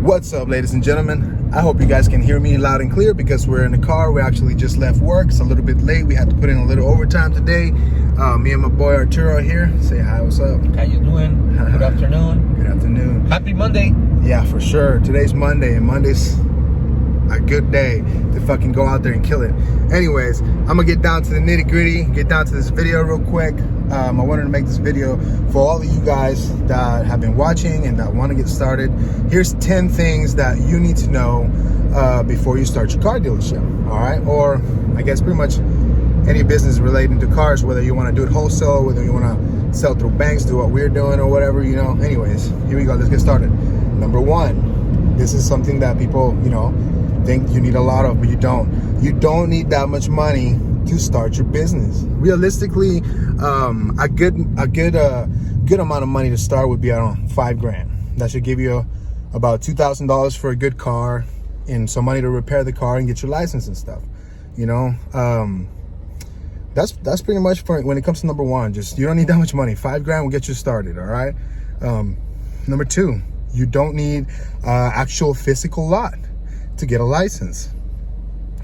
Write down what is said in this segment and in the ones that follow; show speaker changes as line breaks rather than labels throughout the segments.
What's up, ladies and gentlemen? I hope you guys can hear me loud and clear because we're in the car. We actually just left work. It's a little bit late. We had to put in a little overtime today. Me and my boy Arturo are here. Say hi, what's up?
How you doing? Good afternoon.
Good afternoon.
Happy Monday.
Yeah, for sure. Today's Monday, and Monday's a good day to fucking go out there and kill it. Anyways, I'm gonna get down to the nitty gritty, get down to this video real quick. I wanted to make this video for all of you guys that have been watching and that want to get started. Here's 10 things that you need to know before you start your car dealership, all right? Or I guess pretty much any business relating to cars, whether you want to do it wholesale, whether you want to sell through banks, do what we're doing or whatever, you know. Anyways, here we go, let's get started. Number one, this is something that people, you know, think you need a lot of, but you don't. You don't need that much money to start your business. Realistically, a good amount of money to start would be around $5,000. That should give you about $2,000 for a good car and some money to repair the car and get your license and stuff. You know, that's pretty much for when it comes to number one. Just, you don't need that much money. $5,000 will get you started. All right. Number two, you don't need actual physical lot to get a license.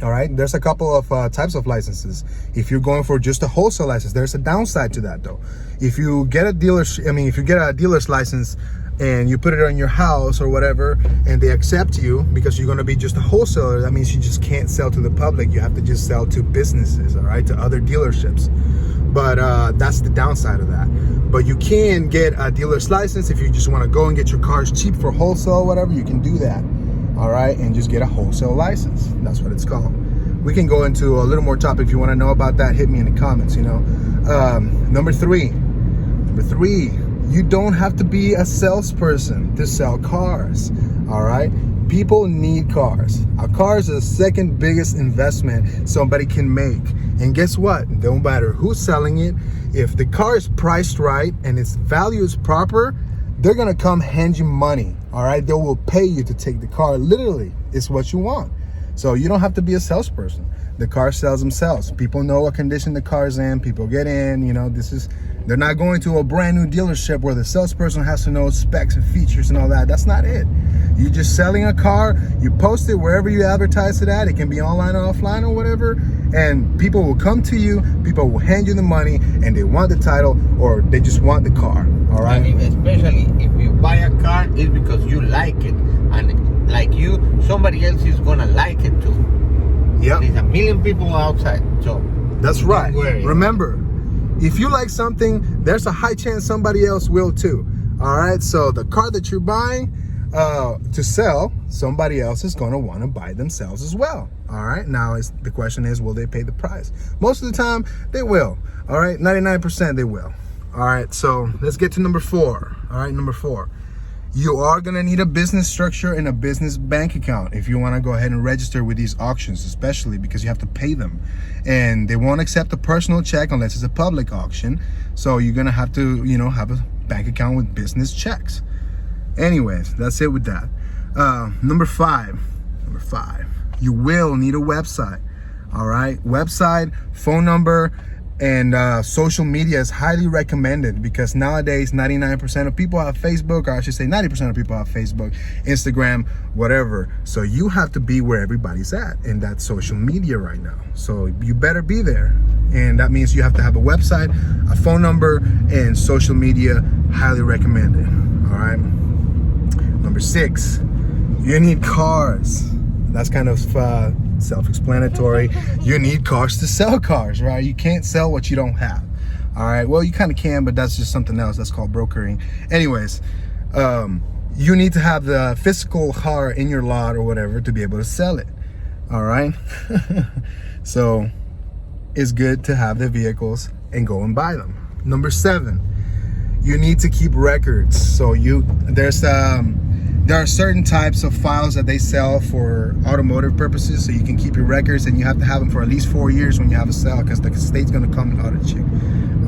All right, there's a couple of types of licenses. If you're going for just a wholesale license, there's a downside to that though. If you get a dealer's license and you put it on your house or whatever, and they accept you because you're going to be just a wholesaler, that means you just can't sell to the public. You have to just sell to businesses, all right, to other dealerships. But that's the downside of that. But you can get a dealer's license if you just want to go and get your cars cheap for wholesale or whatever. You can do that. All right, and just get a wholesale license. That's what it's called. We can go into a little more topic. If you want to know about that, hit me in the comments, you know. Number three, you don't have to be a salesperson to sell cars. All right, people need cars. A car is the second biggest investment somebody can make. And guess what? No matter who's selling it, if the car is priced right and its value is proper, they're gonna come hand you money. All right, they will pay you to take the car. Literally, it's what you want. So you don't have to be a salesperson. The car sells themselves. People know what condition the car's in. People get in. You know, they're not going to a brand new dealership where the salesperson has to know specs and features and all that. That's not it. You're just selling a car. You post it wherever you advertise it at. It can be online or offline or whatever. And people will come to you. People will hand you the money, and they want the title or they just want the car. All right.
And especially if you buy a car, it's because you like it, and like you, somebody else is gonna like it too.
Yep.
There's a million people outside, so
that's right. Remember, if you like something, there's a high chance somebody else will too. All right. So the car that you're buying to sell, somebody else is going to want to buy themselves as well. All right. Now the question is, will they pay the price? Most of the time they will. All right. 99% they will. All right. So let's get to number four. All right. Number four, you are going to need a business structure and a business bank account if you want to go ahead and register with these auctions, especially because you have to pay them, and they won't accept a personal check unless it's a public auction. So you're going to have to, you know, have a bank account with business checks. Anyways, that's it with that. Number five, you will need a website. All right, website, phone number, and social media is highly recommended because nowadays 99% of people have Facebook, or I should say 90% of people have Facebook, Instagram, whatever. So you have to be where everybody's at in that social media right now. So you better be there. And that means you have to have a website, a phone number, and social media, highly recommended. All right. Number 6, you need cars. That's kind of self-explanatory. You need cars to sell cars, right? You can't sell what you don't have. All right. Well, you kind of can, but that's just something else. That's called brokering. Anyways, you need to have the physical car in your lot or whatever to be able to sell it. All right. So it's good to have the vehicles and go and buy them. Number 7, you need to keep records. So there are certain types of files that they sell for automotive purposes, so you can keep your records, and you have to have them for at least 4 years when you have a sale, because the state's going to come and audit you.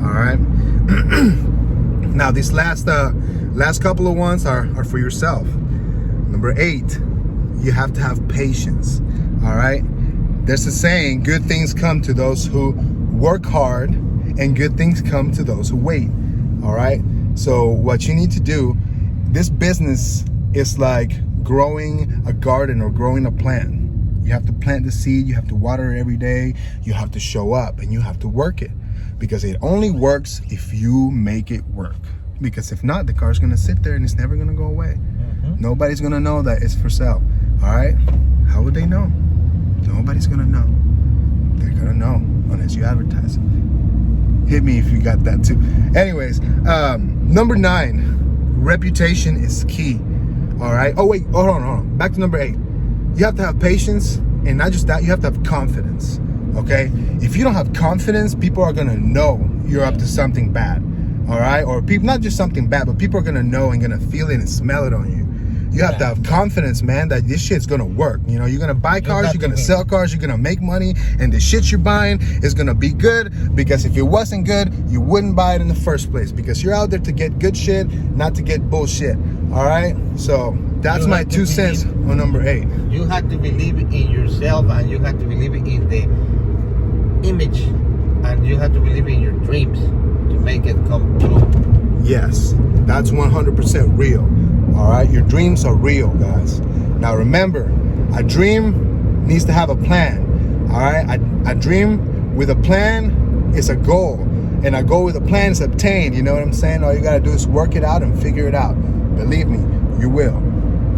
All right. Now these last couple of ones are for yourself. Number 8, you have to have patience. All right. There's a saying, good things come to those who work hard, and good things come to those who wait. All right. So what you need to do, this business is like growing a garden or growing a plant. You have to plant the seed, you have to water it every day, you have to show up, and you have to work it. Because it only works if you make it work. Because if not, the car's gonna sit there and it's never gonna go away. Nobody's gonna know that it's for sale. All right? How would they know? Nobody's gonna know. They're gonna know unless you advertise it. Hit me if you got that too. Anyways, number 9, reputation is key. All right. Oh wait, hold on. Back to number 8. You have to have patience, and not just that, you have to have confidence. Okay? If you don't have confidence, people are gonna know you're up to something bad. All right? Or people, not just something bad, but people are gonna know and gonna feel it and smell it on you. You have to have confidence, man, that this shit's gonna work. You know, you're gonna buy cars, you're gonna sell cars, you're gonna make money, and the shit you're buying is gonna be good, because if it wasn't good, you wouldn't buy it in the first place, because you're out there to get good shit, not to get bullshit. All right? So that's my 2 cents on number 8.
You have to believe in yourself, and you have to believe in the image, and you have to believe in your dreams to make it come true. Yes,
that's 100% real. All right, your dreams are real, guys. Now remember, a dream needs to have a plan. All right, a dream with a plan is a goal, and a goal with a plan is obtained. You know what I'm saying? All you gotta do is work it out and figure it out. Believe me, you will,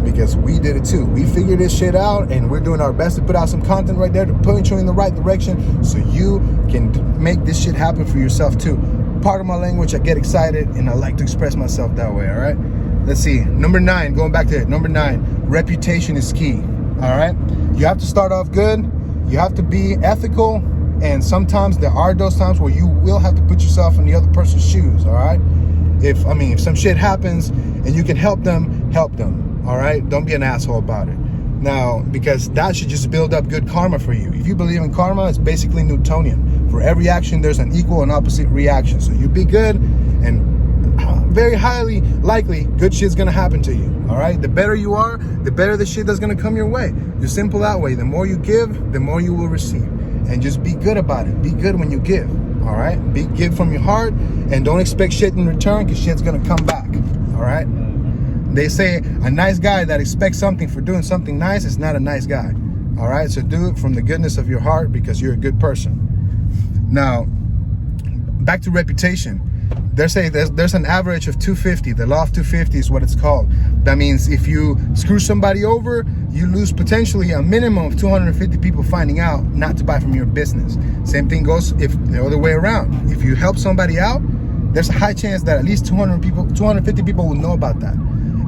because we did it too. We figured this shit out, and we're doing our best to put out some content right there to point you in the right direction, so you can make this shit happen for yourself too. Part of my language, I get excited, and I like to express myself that way. All right. Let's see, number 9, going back to it, number 9, reputation is key. All right, you have to start off good, you have to be ethical, and sometimes there are those times where you will have to put yourself in the other person's shoes. All right, if some shit happens and you can help them. All right, don't be an asshole about it. Now, because that should just build up good karma for you. If you believe in karma, it's basically Newtonian. For every action, there's an equal and opposite reaction. So you be good, and very highly likely good shit's gonna happen to you. All right, the better you are, the better the shit that's gonna come your way. Just simple that way. The more you give, the more you will receive. And just be good about it. Be good when you give. All right, give from your heart, and don't expect shit in return, because shit's gonna come back. All right, they say a nice guy that expects something for doing something nice is not a nice guy. All right, so do it from the goodness of your heart, because you're a good person. Now, back to reputation. They say there's an average of 250. The law of 250 is what it's called. That means if you screw somebody over, you lose potentially a minimum of 250 people finding out not to buy from your business. Same thing goes if the other way around. If you help somebody out, there's a high chance that at least 250 people will know about that.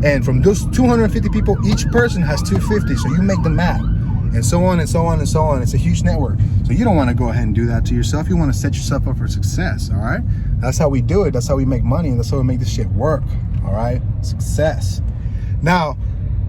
And from those 250 people, each person has 250. So you make the math. And so on and so on and so on. It's a huge network. So you don't want to go ahead and do that to yourself. You want to set yourself up for success, all right? That's how we do it. That's how we make money, and that's how we make this shit work, all right? Success. Now,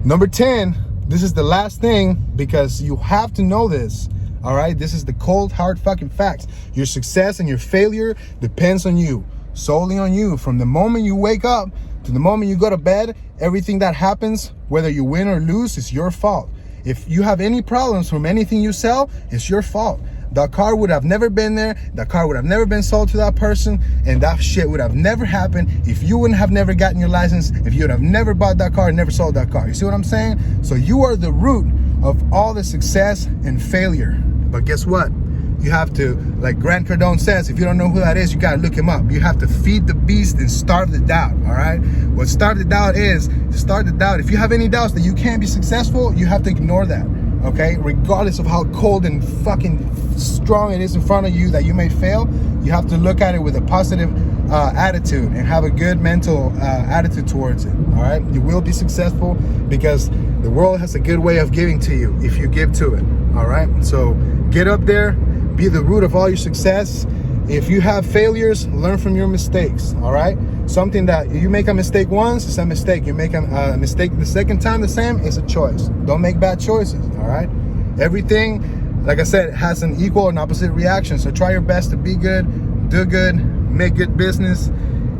number 10, this is the last thing, because you have to know this, all right? This is the cold, hard fucking facts. Your success and your failure depends on you, solely on you. From the moment you wake up to the moment you go to bed, everything that happens, whether you win or lose, is your fault. If you have any problems from anything you sell, it's your fault. That car would have never been there. That car would have never been sold to that person. And that shit would have never happened if you wouldn't have never gotten your license, if you would have never bought that car and never sold that car. You see what I'm saying? So you are the root of all the success and failure. But guess what? You have to, like Grant Cardone says, if you don't know who that is, you got to look him up. You have to feed the beast and starve the doubt, all right? What starve the doubt is, start the doubt. If you have any doubts that you can't be successful, you have to ignore that, okay? Regardless of how cold and fucking strong it is in front of you that you may fail, you have to look at it with a positive attitude and have a good mental attitude towards it, all right? You will be successful, because the world has a good way of giving to you if you give to it, all right? So get up there. Be the root of all your success. If you have failures, learn from your mistakes, all right? Something that you make a mistake once, it's a mistake. You make a mistake the second time the same, it's a choice. Don't make bad choices, all right? Everything, like I said, has an equal and opposite reaction. So try your best to be good, do good, make good business.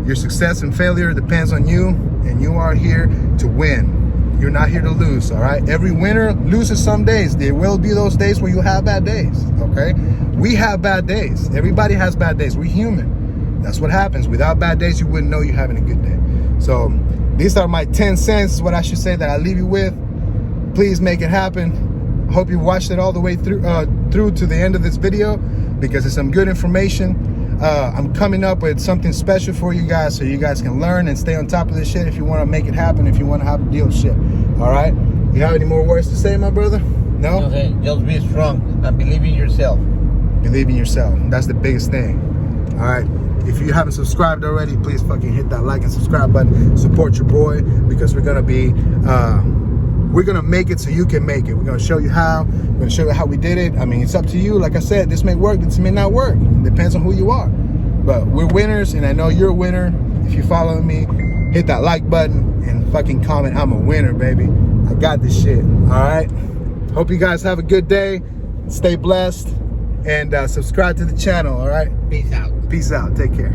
Your success and failure depends on you, and you are here to win. You're not here to lose, all right? Every winner loses some days. There will be those days where you have bad days, okay? We have bad days. Everybody has bad days. We're human. That's what happens. Without bad days, you wouldn't know you're having a good day. So these are my 10 cents, what I should say, that I leave you with. please make it happen. I hope you watched it all the way through to the end of this video, because it's some good information. I'm coming up with something special for you guys, so you guys can learn and stay on top of this shit if you want to make it happen, if you want to have to deal with shit. All right, you have any more words to say, my brother? No?
Okay, just be strong and believe in yourself.
Believe in yourself. That's the biggest thing. All right, if you haven't subscribed already, please fucking hit that like and subscribe button. Support your boy, because we're gonna make it so you can make it. We're gonna show you how. We're gonna show you how we did it. I mean, it's up to you. Like I said, this may work, this may not work. It depends on who you are. But we're winners, and I know you're a winner. If you follow me, hit that like button and fucking comment, I'm a winner, baby. I got this shit. All right. Hope you guys have a good day. Stay blessed, and subscribe to the channel. All right.
Peace out.
Peace out. Take care.